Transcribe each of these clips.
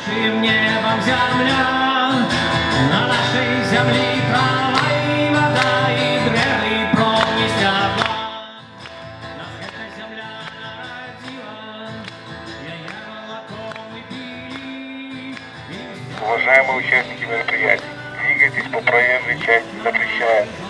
Чим небом земля, на нашей земле трава и вода, и древний промни степа. Нас эта земля народила, я молоком и пили. Уважаемые участники мероприятий, двигайтесь по проезжей части, запрещается.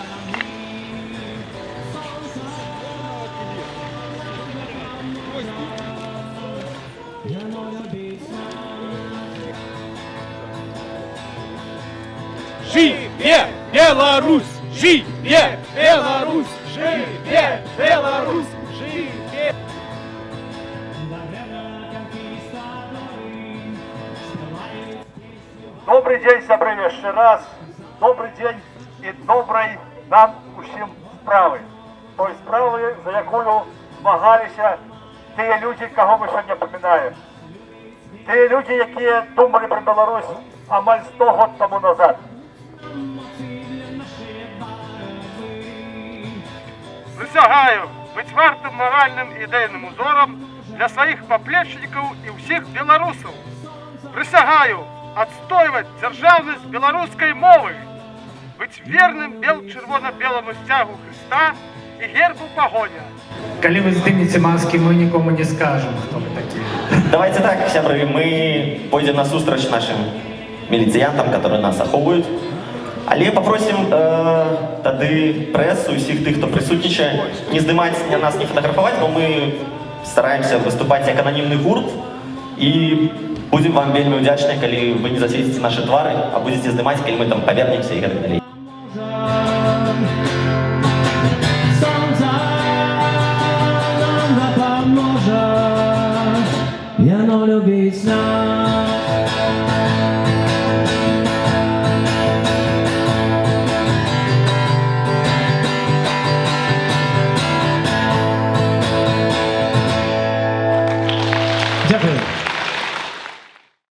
Живе Беларусь! Живе Беларусь! Живе Беларусь! Живе! Добрий день, сябри, ще раз. Добрий день і добрий нам усім справи. Той справи, за якою змагалися ті люди, кого ми сьогодні пам'ятаємо. Ті люди, які думали про Білорусь амаль 100 років тому назад. Присягаю быть вартым моральным и идейным узором для своих поплечников и всех белорусов. Присягаю отстаивать державность белорусской мовы, быть верным червоно-белому стягу Христа и гербу погоня. Коли ви здымете маски, мы никому не скажем, кто вы такие. Давайте так, сябры, мы пойдем на сустрач нашим міліціянтам, которые нас аховують. Але попросим тады прессу и всех тых, кто присутнічає, не здымать нас, не фотографовать, но мы стараемся выступать как анонимный гурт и будем вам вельми удячны, коли вы не засветите наши твары, а будете здымать, коли мы там повернемся и так далее. Сонце нам допоможе, яно любить нас. Дякую.